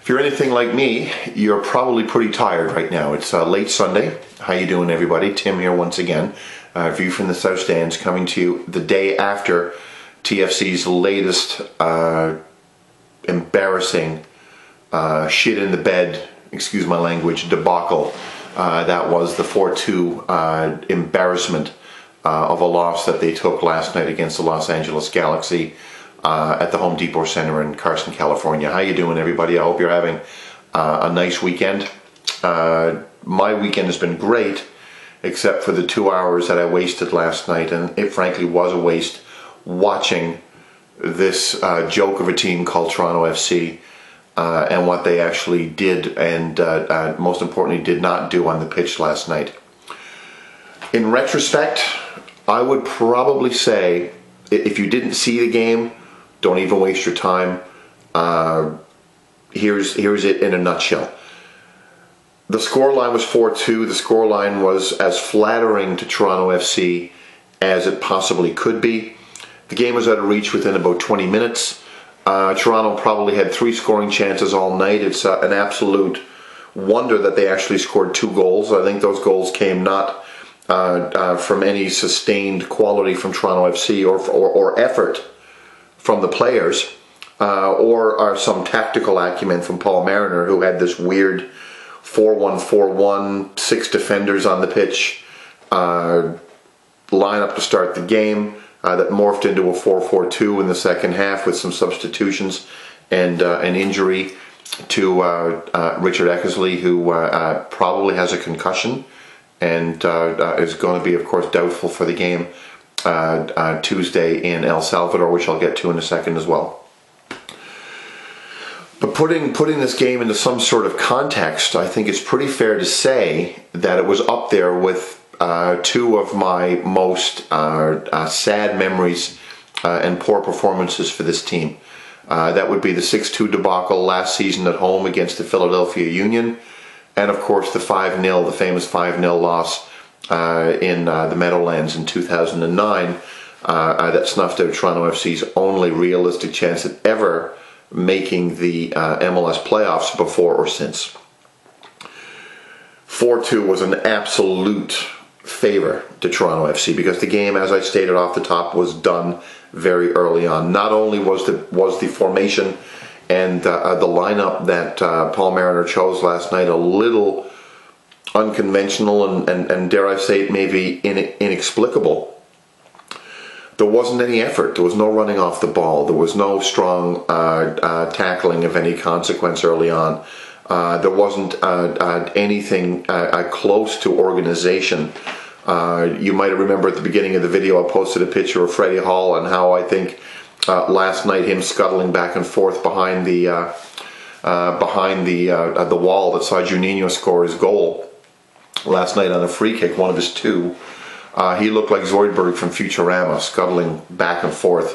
If you're anything like me, you're probably pretty tired right now. It's late Sunday. How you doing, everybody? Tim here once again. View from the South Stands, coming to you the day after TFC's latest embarrassing shit in the bed, excuse my language, debacle. That was the 4-2 embarrassment of a loss that they took last night against the Los Angeles Galaxy at the Home Depot Center in Carson, California. How you doing, everybody? I hope you're having a nice weekend. My weekend has been great, except for the 2 hours that I wasted last night, and it frankly was a waste watching this joke of a team called Toronto FC and what they actually did and most importantly did not do on the pitch last night. In retrospect, I would probably say if you didn't see the game, don't even waste your time. Here's it in a nutshell. The scoreline was 4-2. The scoreline was as flattering to Toronto FC as it possibly could be. The game was out of reach within about 20 minutes. Toronto probably had 3 scoring chances all night. It's an absolute wonder that they actually scored 2 goals. I think those goals came not from any sustained quality from Toronto FC or effort from the players, or some tactical acumen from Paul Mariner, who had this weird 4-1-4-1, 6 defenders on the pitch lineup to start the game that morphed into a 4-4-2 in the second half with some substitutions and an injury to Richard Eckersley, who probably has a concussion and is going to be, of course, doubtful for the game Tuesday in El Salvador, which I'll get to in a second as well. But putting this game into some sort of context, I think it's pretty fair to say that it was up there with 2 of my most sad memories and poor performances for this team. That would be the 6-2 debacle last season at home against the Philadelphia Union, and of course the 5-0, the famous 5-0 loss in the Meadowlands in 2009 that snuffed out Toronto FC's only realistic chance at ever making the MLS playoffs before or since. 4-2 was an absolute favor to Toronto FC because the game, as I stated off the top, was done very early on. Not only was the formation and the lineup that Paul Mariner chose last night a little unconventional and dare I say it, maybe inexplicable. There wasn't any effort. There was no running off the ball. There was no strong tackling of any consequence early on. There wasn't anything close to organization. You might remember at the beginning of the video I posted a picture of Freddie Hall and how I think last night him scuttling back and forth behind the wall that saw Juninho score his goal last night on a free kick, one of his 2. He looked like Zoidberg from Futurama, scuttling back and forth.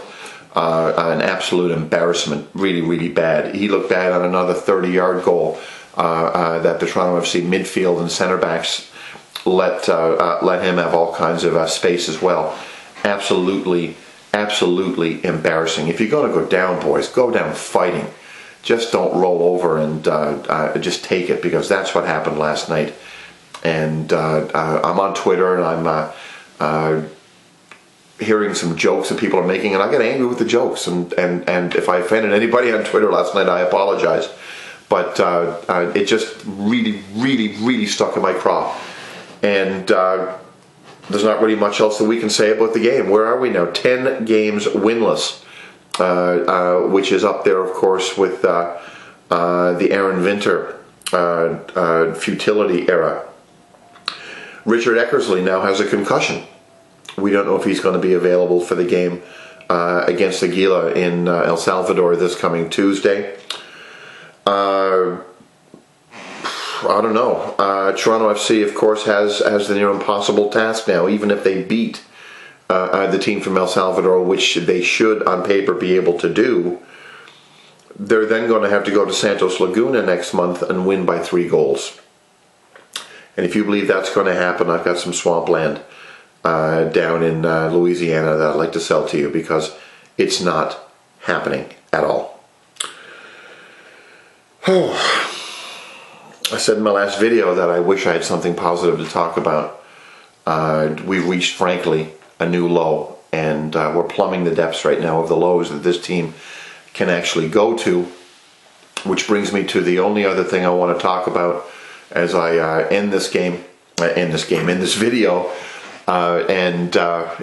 An absolute embarrassment, really, really bad. He looked bad on another 30-yard goal that the Toronto FC midfield and center backs let him have all kinds of space as well. Absolutely embarrassing. If you're going to go down, boys, go down fighting. Just don't roll over and just take it, because that's what happened last night. And I'm on Twitter and I'm hearing some jokes that people are making, and I get angry with the jokes. And if I offended anybody on Twitter last night, I apologize. But it just really stuck in my craw. And there's not really much else that we can say about the game. Where are we now? 10 games winless, which is up there, of course, with the Aaron Winter futility era. Richard Eckersley now has a concussion. We don't know if he's going to be available for the game against Aguila in El Salvador this coming Tuesday. I don't know. Toronto FC, of course, has the near impossible task now. Even if they beat the team from El Salvador, which they should on paper be able to do, they're then going to have to go to Santos Laguna next month and win by 3 goals. And if you believe that's going to happen, I've got some swampland down in Louisiana that I'd like to sell to you, because it's not happening at all. I said in my last video that I wish I had something positive to talk about. We've reached, frankly, a new low, and we're plumbing the depths right now of the lows that this team can actually go to, which brings me to the only other thing I want to talk about as I end this video.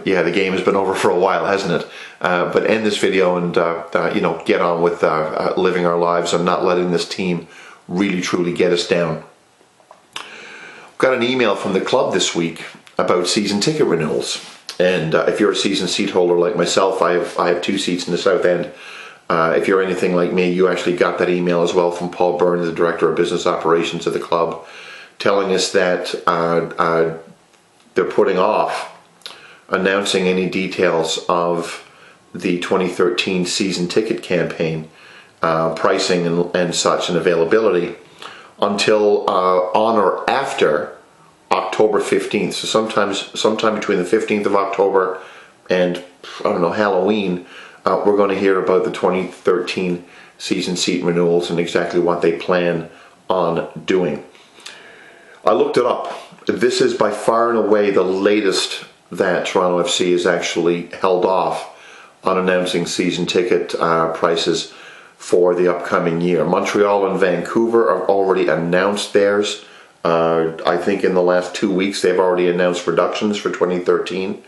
Yeah, the game has been over for a while, hasn't it? But end this video and get on with living our lives and not letting this team really truly get us down. Got an email from the club this week about season ticket renewals, and if you're a season seat holder like myself, I have 2 seats in the South End. If you're anything like me, you actually got that email as well from Paul Byrne, the Director of Business Operations at the club, telling us that they're putting off announcing any details of the 2013 season ticket campaign, pricing and such, and availability until on or after October 15th. So sometime between the 15th of October and, I don't know, Halloween, we're going to hear about the 2013 season seat renewals and exactly what they plan on doing. I looked it up. This is by far and away the latest that Toronto FC is actually held off on announcing season ticket prices for the upcoming year. Montreal and Vancouver have already announced theirs. I think in the last 2 weeks they've already announced reductions for 2013.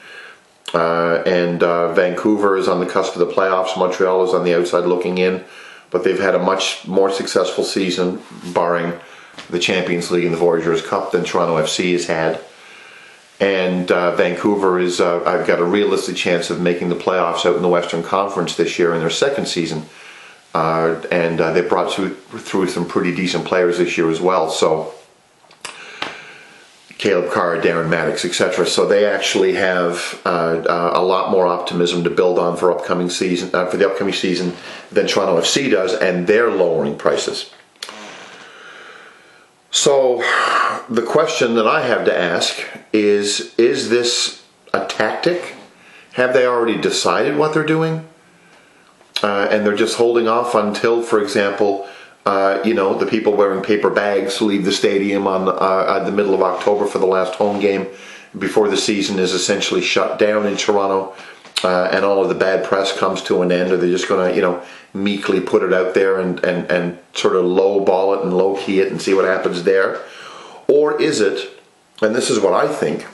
Vancouver is on the cusp of the playoffs. Montreal is on the outside looking in, but they've had a much more successful season, barring the Champions League and the Voyageurs Cup, than Toronto FC has had. And Vancouver is, I've got a realistic chance of making the playoffs out in the Western Conference this year in their second season. They brought through some pretty decent players this year as well. So Caleb Carr, Darren Maddox, etc. So they actually have a lot more optimism to build on for the upcoming season than Toronto FC does, and they're lowering prices. So the question that I have to ask is this a tactic? Have they already decided what they're doing? And they're just holding off until, for example, the people wearing paper bags leave the stadium on the middle of October for the last home game before the season is essentially shut down in Toronto, and all of the bad press comes to an end. Or they're just going to, meekly put it out there and sort of low ball it and low key it and see what happens there? Or is it, and this is what I think,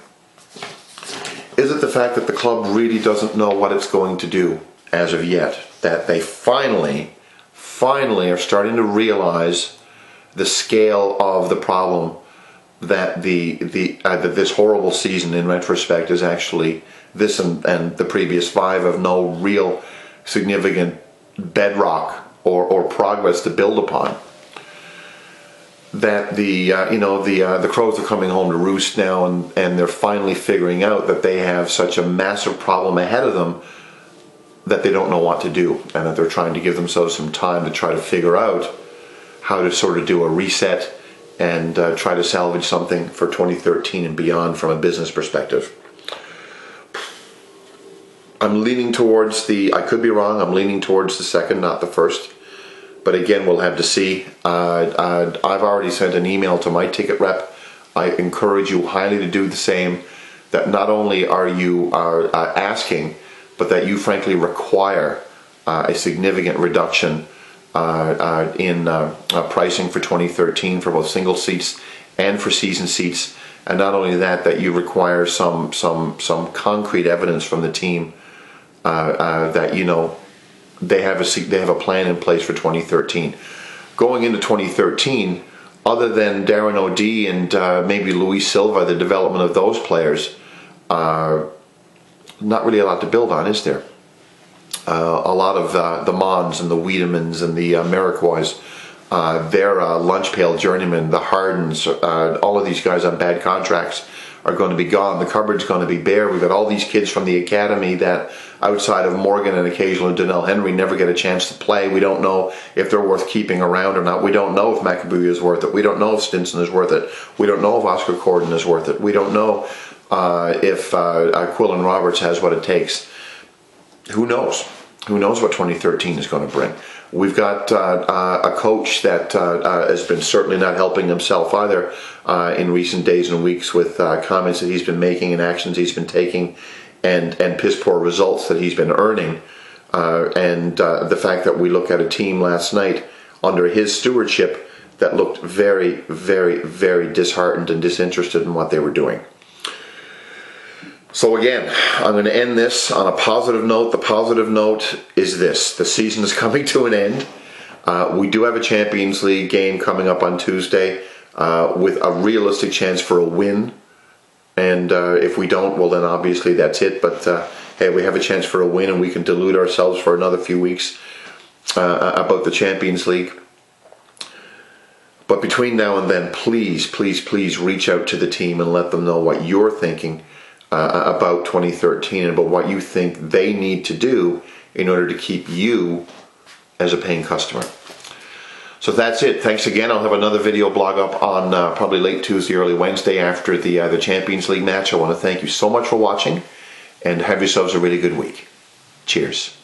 is it the fact that the club really doesn't know what it's going to do as of yet? That they finally are starting to realize the scale of the problem that that this horrible season in retrospect is actually, this and the previous 5 of no real significant bedrock or progress to build upon. That the crows are coming home to roost now, and they're finally figuring out that they have such a massive problem ahead of them that they don't know what to do, and that they're trying to give themselves some time to try to figure out how to sort of do a reset and try to salvage something for 2013 and beyond from a business perspective. I'm leaning towards I could be wrong, I'm leaning towards the second, not the first. But again, we'll have to see. I've already sent an email to my ticket rep. I encourage you highly to do the same. That not only are you asking, but that you frankly require a significant reduction in pricing for 2013 for both single seats and for season seats. And not only that, that you require some concrete evidence from the team that they have a plan in place for 2013. Going into 2013, other than Darren O'Dea and maybe Luis Silva, the development of those players, not really a lot to build on, is there? A lot of the Mons and the Wiedemans and the Merriquois, their lunch pail journeymen, the Hardens, all of these guys on bad contracts are going to be gone. The cupboard's going to be bare. We've got all these kids from the academy that, outside of Morgan and occasionally Donnell Henry, never get a chance to play. We don't know if they're worth keeping around or not. We don't know if Macabuya is worth it. We don't know if Stinson is worth it. We don't know if Oscar Corden is worth it. We don't know if Quillan Roberts has what it takes. Who knows? who knows what 2013 is going to bring. We've got a coach that has been certainly not helping himself either in recent days and weeks with comments that he's been making and actions he's been taking and piss poor results that he's been earning. And the fact that we look at a team last night under his stewardship that looked very, very, very disheartened and disinterested in what they were doing. So again, I'm going to end this on a positive note. The positive note is this: the season is coming to an end. We do have a Champions League game coming up on Tuesday with a realistic chance for a win. And if we don't, well then obviously that's it. But hey, we have a chance for a win, and we can delude ourselves for another few weeks about the Champions League. But between now and then, please, please, please reach out to the team and let them know what you're thinking about 2013 and about what you think they need to do in order to keep you as a paying customer. So that's it. Thanks again. I'll have another video blog up on probably late Tuesday, early Wednesday after the Champions League match. I want to thank you so much for watching, and have yourselves a really good week. Cheers.